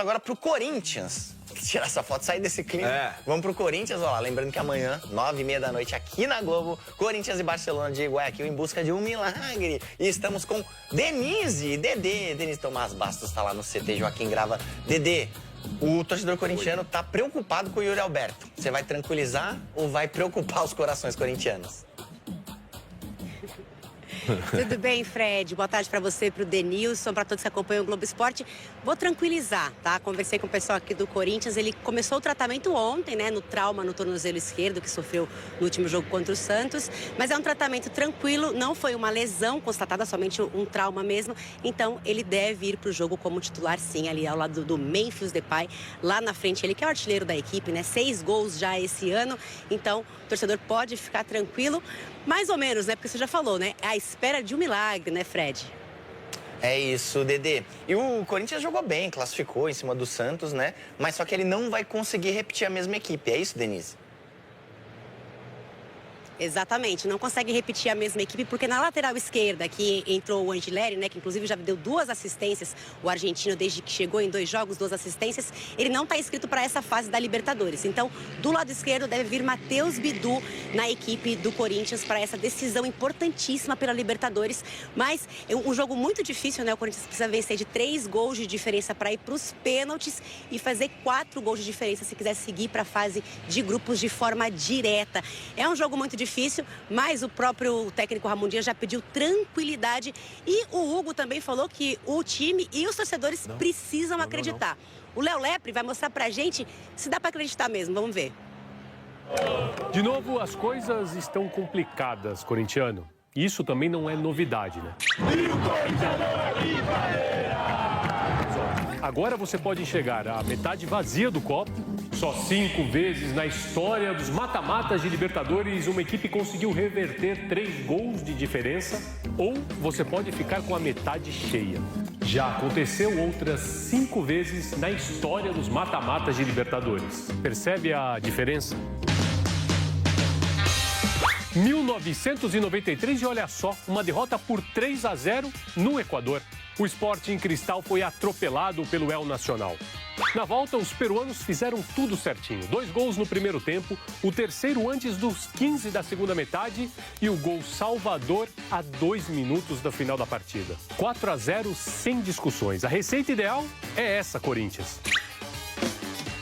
agora pro Corinthians. Tirar essa foto, sair desse clima. Vamos pro Corinthians, ó lá. Lembrando que amanhã, 9h30 da noite, aqui na Globo, Corinthians e Barcelona de Guayaquil em busca de um milagre. E estamos com Denise e Dedê. Denise Tomás Bastos tá lá no CT Joaquim Grava. Dedê, o torcedor corintiano tá preocupado com o Yuri Alberto. Você vai tranquilizar ou vai preocupar os corações corintianos? Tudo bem, Fred? Boa tarde para você, para o Denilson, para todos que acompanham o Globo Esporte. Vou tranquilizar, tá? Conversei com o pessoal aqui do Corinthians. Ele começou o tratamento ontem, né? No trauma no tornozelo esquerdo que sofreu no último jogo contra o Santos. Mas é um tratamento tranquilo, não foi uma lesão constatada, somente um trauma mesmo. Então, ele deve ir para o jogo como titular, sim, ali ao lado do Memphis Depay. Lá na frente, ele que é o artilheiro da equipe, né? 6 gols já esse ano. Então, o torcedor pode ficar tranquilo. Mais ou menos, né? Porque você já falou, né? É a espera de um milagre, né, Fred? É isso, Dedê. E o Corinthians jogou bem, classificou em cima do Santos, né? Mas só que ele não vai conseguir repetir a mesma equipe. É isso, Denise? Exatamente, não consegue repetir a mesma equipe, porque na lateral esquerda, que entrou o Angileri, né, que inclusive já deu 2 assistências, o argentino desde que chegou em 2 jogos, 2 assistências, ele não está inscrito para essa fase da Libertadores. Então, do lado esquerdo deve vir Matheus Bidu na equipe do Corinthians para essa decisão importantíssima pela Libertadores. Mas é um jogo muito difícil, né? O Corinthians precisa vencer de 3 gols de diferença para ir para os pênaltis e fazer 4 gols de diferença se quiser seguir para a fase de grupos de forma direta. É um jogo muito difícil, mas o próprio técnico Ramon Dias já pediu tranquilidade e o Hugo também falou que o time e os torcedores precisam acreditar. O Léo Lepre vai mostrar pra gente se dá pra acreditar mesmo, vamos ver. De novo, as coisas estão complicadas, corintiano. Isso também não é novidade, né? Agora você pode enxergar a metade vazia do copo. Só 5 vezes na história dos mata-matas de Libertadores uma equipe conseguiu reverter 3 gols de diferença. Ou você pode ficar com a metade cheia. Já aconteceu outras 5 vezes na história dos mata-matas de Libertadores. Percebe a diferença? 1993 e olha só, uma derrota por 3-0 no Equador. O Sporting Cristal foi atropelado pelo El Nacional. Na volta, os peruanos fizeram tudo certinho. 2 gols no primeiro tempo, o terceiro antes dos 15 da segunda metade e o gol salvador a 2 minutos do final da partida. 4-0 sem discussões. A receita ideal é essa, Corinthians.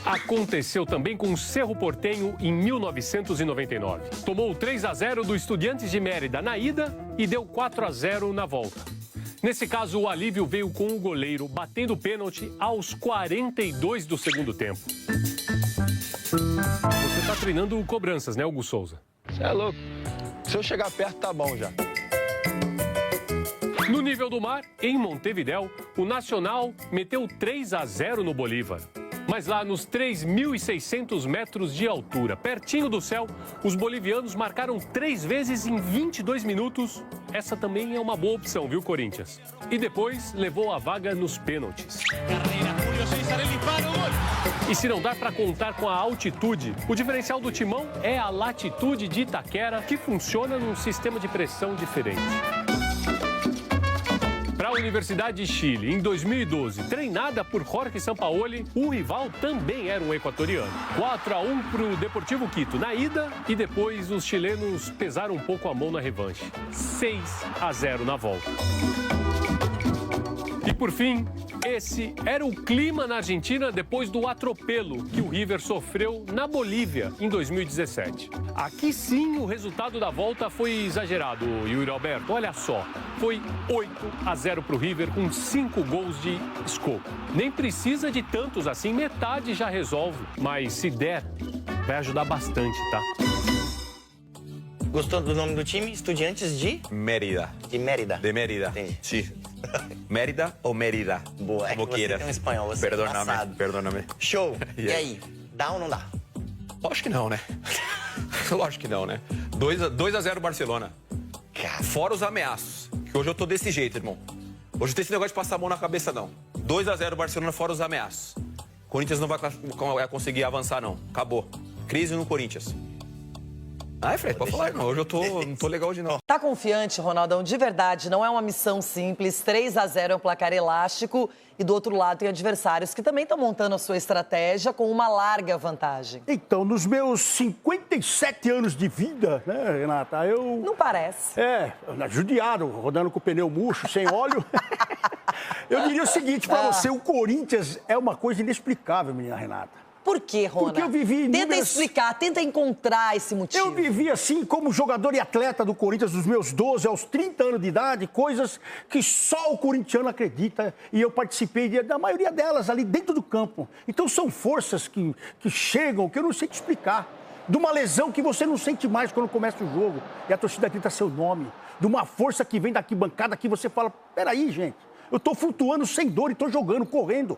Aconteceu também com o Cerro Porteño em 1999. Tomou 3-0 do Estudiantes de Mérida na ida e deu 4-0 na volta. Nesse caso, o alívio veio com o goleiro batendo pênalti aos 42 do segundo tempo. Você está treinando cobranças, né, Hugo Souza? Você é louco. Se eu chegar perto, tá bom já. No nível do mar, em Montevidéu, o Nacional meteu 3-0 no Bolívar. Mas lá nos 3.600 metros de altura, pertinho do céu, os bolivianos marcaram 3 vezes em 22 minutos. Essa também é uma boa opção, viu, Corinthians? E depois levou a vaga nos pênaltis. E se não dá para contar com a altitude, o diferencial do timão é a latitude de Itaquera, que funciona num sistema de pressão diferente. Para a Universidade de Chile, em 2012, treinada por Jorge Sampaoli, o rival também era um equatoriano. 4-1 para o Deportivo Quito na ida e depois os chilenos pesaram um pouco a mão na revanche. 6-0 na volta. E por fim, esse era o clima na Argentina depois do atropelo que o River sofreu na Bolívia em 2017. Aqui sim o resultado da volta foi exagerado, Yuri Alberto. Olha só, foi 8-0 para o River com 5 gols de escopo. Nem precisa de tantos assim, metade já resolve. Mas se der, vai ajudar bastante, tá? Gostou do nome do time? Estudiantes de? Mérida. De Mérida. De Mérida. Entendi. Sim. Mérida ou Mérida? Boa, é que você tem um espanhol, você é passado. Perdóname. Show. E aí, dá ou não dá? Lógico que não, né? Lógico que não, né? 2-0 Barcelona. Fora os ameaços. Que hoje eu tô desse jeito, irmão. Hoje não tem esse negócio de passar a mão na cabeça, não. 2-0 Barcelona, fora os ameaços. Corinthians não vai conseguir avançar, não. Acabou. Crise no Corinthians. Ai, Fred, pode falar, irmão. Hoje eu não tô legal hoje, não. Tá confiante, Ronaldão? De verdade, não é uma missão simples. 3-0 é um placar elástico. E do outro lado tem adversários que também estão montando a sua estratégia com uma larga vantagem. Então, nos meus 57 anos de vida, né, Renata, eu... Não parece. Judiado, rodando com o pneu murcho, sem óleo. Eu diria o seguinte pra você, o Corinthians é uma coisa inexplicável, menina Renata. Por quê, Rona? Porque eu vivi Tenta explicar, tenta encontrar esse motivo. Eu vivi assim, como jogador e atleta do Corinthians, dos meus 12 aos 30 anos de idade, coisas que só o corintiano acredita, e eu participei da maioria delas ali dentro do campo. Então são forças que chegam, que eu não sei te explicar. De uma lesão que você não sente mais quando começa o jogo, e a torcida grita seu nome. De uma força que vem da arquibancada que você fala, peraí, gente, eu tô flutuando sem dor e tô jogando, correndo,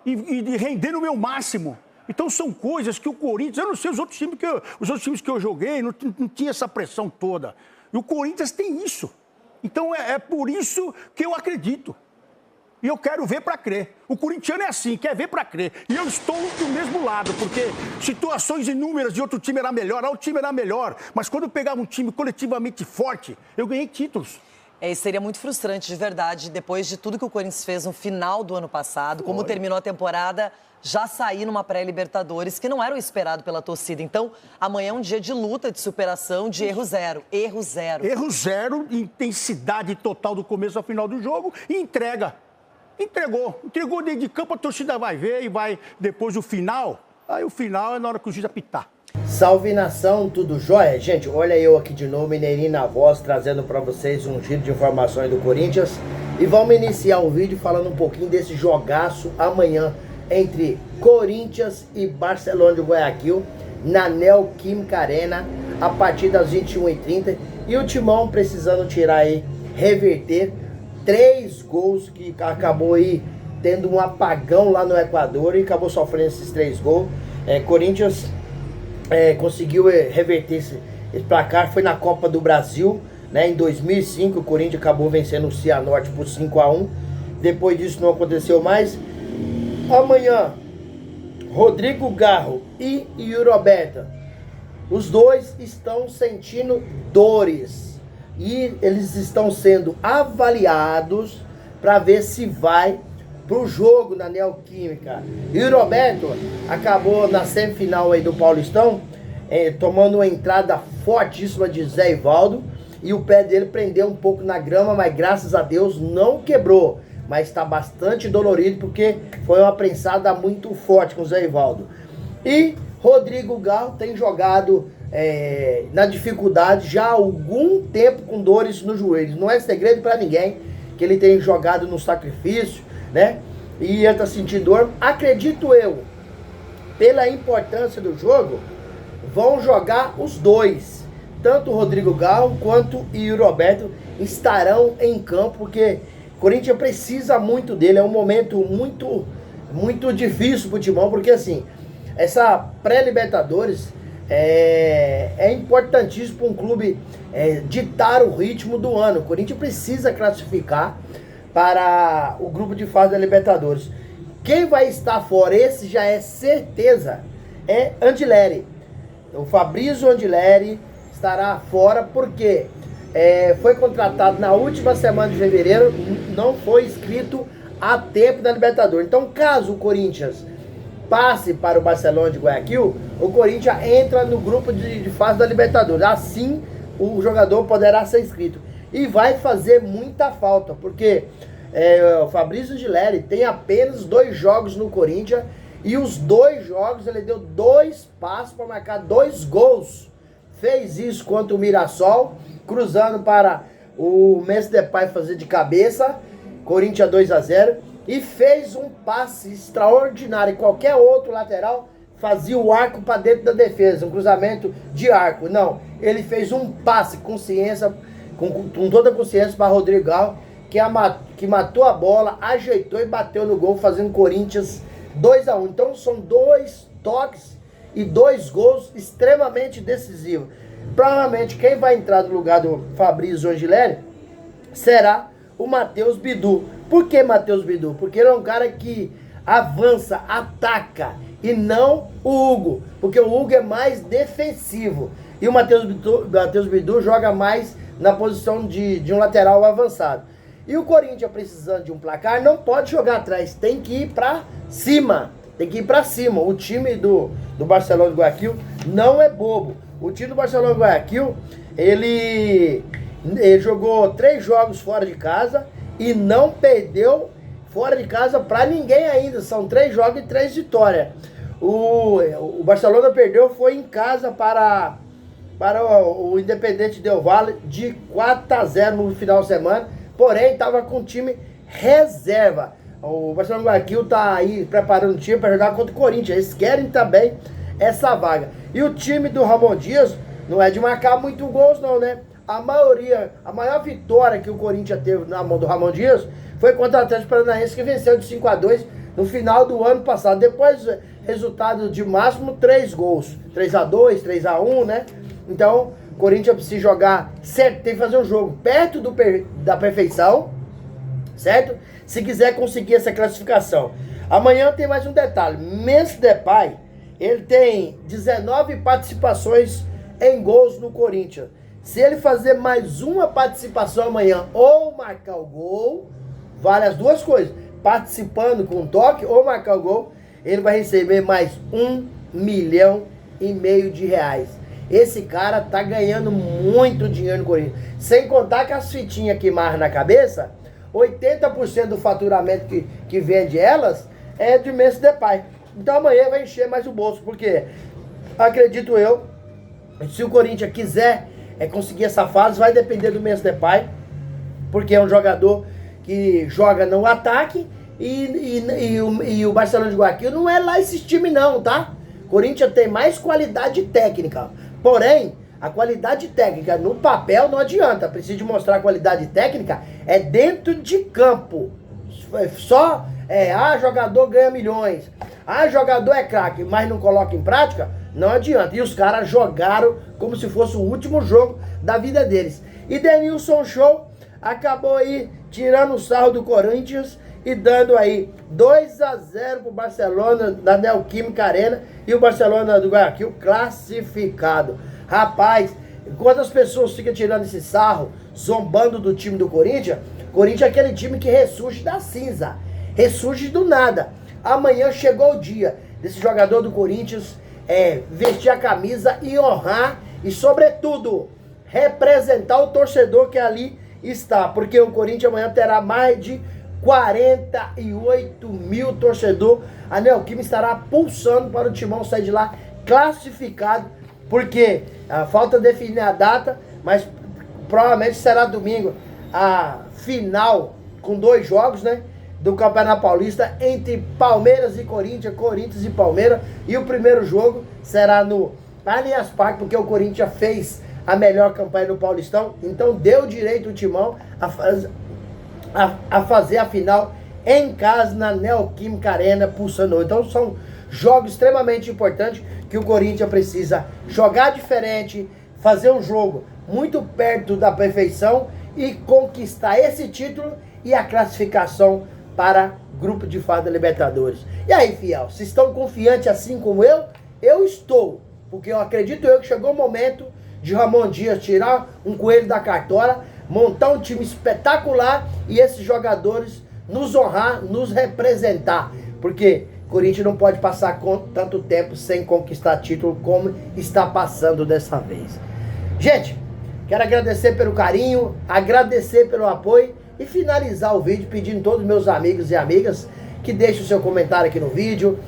e rendendo o meu máximo. Então são coisas que o Corinthians, eu não sei, os outros times que eu joguei não tinha essa pressão toda. E o Corinthians tem isso. Então é por isso que eu acredito. E eu quero ver para crer. O corintiano é assim, quer ver para crer. E eu estou do mesmo lado, porque situações inúmeras de outro time era melhor, outro time era melhor. Mas quando eu pegava um time coletivamente forte, eu ganhei títulos. E seria muito frustrante, de verdade, depois de tudo que o Corinthians fez no final do ano passado, como terminou a temporada, já sair numa pré-Libertadores, que não era o esperado pela torcida. Então, amanhã é um dia de luta, de superação, de erro zero. Erro zero. Erro zero, intensidade total do começo ao final do jogo e entrega. Entregou dentro de campo, a torcida vai ver e vai depois o final. Aí o final é na hora que o juiz apitar. Salve nação, tudo jóia? Gente, olha eu aqui de novo, Mineirinho na voz, trazendo para vocês um giro de informações do Corinthians. E vamos iniciar o vídeo falando um pouquinho desse jogaço amanhã entre Corinthians e Barcelona de Guayaquil, na Neoquímica Arena, a partir das 21h30. E o Timão precisando tirar aí, reverter 3 gols que acabou aí tendo um apagão lá no Equador e acabou sofrendo esses 3 gols. Corinthians conseguiu reverter esse placar, foi na Copa do Brasil, né? Em 2005 o Corinthians acabou vencendo o Cianorte por 5-1. Depois disso não aconteceu mais. Amanhã, Rodrigo Garro e Yuri Alberto, os dois estão sentindo dores e eles estão sendo avaliados para ver se vai pro jogo na Neoquímica. Yuri Alberto acabou na semifinal aí do Paulistão, tomando uma entrada fortíssima de Zé Ivaldo, e o pé dele prendeu um pouco na grama, mas graças a Deus não quebrou. Mas está bastante dolorido porque foi uma prensada muito forte com o Zé Ivaldo. E Rodrigo Garro tem jogado na dificuldade já há algum tempo com dores nos joelhos. Não é segredo para ninguém que ele tem jogado no sacrifício, né? E ele está sentindo dor. Acredito eu, pela importância do jogo, vão jogar os dois. Tanto o Rodrigo Garro quanto o Yuri Alberto estarão em campo, porque o Corinthians precisa muito dele. É um momento muito difícil pro Timão, porque assim, essa pré-Libertadores é importantíssimo para um clube ditar o ritmo do ano. O Corinthians precisa classificar para o grupo de fase da Libertadores. Quem vai estar fora, esse já é certeza, é Andileri. O Fabrício Andileri estará fora porque foi contratado na última semana de fevereiro, não foi inscrito a tempo da Libertadores. Então, caso o Corinthians passe para o Barcelona de Guayaquil, o Corinthians entra no grupo de fase da Libertadores. Assim, o jogador poderá ser inscrito. E vai fazer muita falta, porque o Fabrício Andileri tem apenas 2 jogos no Corinthians, e os 2 jogos ele deu 2 passos para marcar 2 gols. Fez isso contra o Mirassol, cruzando para o Memphis Depay fazer de cabeça, Corinthians 2-0, e fez um passe extraordinário. Qualquer outro lateral fazia o arco para dentro da defesa, um cruzamento de arco. Não, ele fez um passe com toda a consciência para Rodrigo Garro, que matou a bola, ajeitou e bateu no gol, fazendo Corinthians 2-1. Então são 2 toques e 2 gols extremamente decisivos. Provavelmente quem vai entrar no lugar do Fabrício Angileri será o Matheus Bidu. Por que Matheus Bidu? Porque ele é um cara que avança, ataca, e não o Hugo, porque o Hugo é mais defensivo. E o Matheus Bidu joga mais na posição de um lateral avançado. E o Corinthians, precisando de um placar, não pode jogar atrás, tem que ir pra cima. Tem que ir pra cima. O time do Barcelona de Guayaquil não é bobo. O time do Barcelona de Guayaquil, ele jogou 3 jogos fora de casa e não perdeu fora de casa pra ninguém ainda. São 3 jogos e 3 vitórias. O Barcelona perdeu, foi em casa para o Independente Del Valle de 4-0 no final de semana. Porém, estava com o time reserva. O Barcelona de Guayaquil está aí preparando o time para jogar contra o Corinthians. Eles querem também essa vaga. E o time do Ramon Dias não é de marcar muito gols não, né? A maior vitória que o Corinthians teve na mão do Ramon Dias foi contra o Atlético Paranaense, que venceu de 5-2 no final do ano passado. Depois, resultado de máximo 3 gols. 3-2, 3-1, né? Então, o Corinthians precisa jogar certo, tem que fazer um jogo perto da perfeição, certo? Se quiser conseguir essa classificação. Amanhã tem mais um detalhe. Memphis Depay, ele tem 19 participações em gols no Corinthians. Se ele fazer mais uma participação amanhã ou marcar o gol, vale as duas coisas. Participando com toque ou marcar o gol, ele vai receber mais R$1,5 milhão de reais. Esse cara tá ganhando muito dinheiro no Corinthians. Sem contar que as fitinhas que marram na cabeça, 80% do faturamento que vende elas é de Memphis Depay. Então amanhã vai encher mais o bolso, porque acredito eu, se o Corinthians quiser conseguir essa fase, vai depender do Memphis Depay, porque é um jogador que joga no ataque e o Barcelona de Guayaquil não é lá esse time não, tá? O Corinthians tem mais qualidade técnica. Porém, a qualidade técnica no papel não adianta. Precisa de mostrar a qualidade técnica dentro de campo. Só jogador ganha milhões. Jogador é craque, mas não coloca em prática, não adianta. E os caras jogaram como se fosse o último jogo da vida deles. E Denilson Show acabou aí tirando o sarro do Corinthians e dando aí 2-0 pro Barcelona na Neoquímica Arena e o Barcelona do Guayaquil classificado. Rapaz, enquanto as pessoas ficam tirando esse sarro, zombando do time do Corinthians, Corinthians é aquele time que ressurge da cinza, ressurge do nada. Amanhã chegou o dia desse jogador do Corinthians vestir a camisa e honrar e, sobretudo, representar o torcedor que ali está, porque o Corinthians amanhã terá mais de 48 mil torcedores. A Neoquímica estará pulsando para o Timão sair de lá classificado, porque falta definir a data, mas provavelmente será domingo a final com 2 jogos, né, do Campeonato Paulista entre Palmeiras e Corinthians, Corinthians e Palmeiras, e o primeiro jogo será no Allianz Parque, porque o Corinthians fez a melhor campanha no Paulistão, então deu direito o Timão a fazer a final em casa na Neoquímica Arena, pulsando. Então são jogos extremamente importantes que o Corinthians precisa jogar diferente, fazer um jogo muito perto da perfeição e conquistar esse título e a classificação para grupo de fase da Libertadores. E aí, fiel, vocês estão confiantes assim como eu? Eu estou, porque eu acredito que chegou o momento de Ramon Dias tirar um coelho da cartola, montar um time espetacular e esses jogadores nos honrar, nos representar, porque Corinthians não pode passar tanto tempo sem conquistar título como está passando dessa vez. Gente, quero agradecer pelo carinho, agradecer pelo apoio e finalizar o vídeo pedindo a todos os meus amigos e amigas que deixem o seu comentário aqui no vídeo,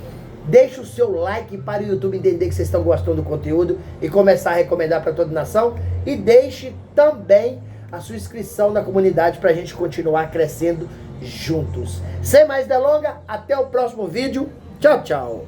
deixe o seu like para o YouTube entender que vocês estão gostando do conteúdo e começar a recomendar para toda a nação, e deixe também a sua inscrição na comunidade para a gente continuar crescendo juntos. Sem mais delongas, até o próximo vídeo. Tchau, tchau.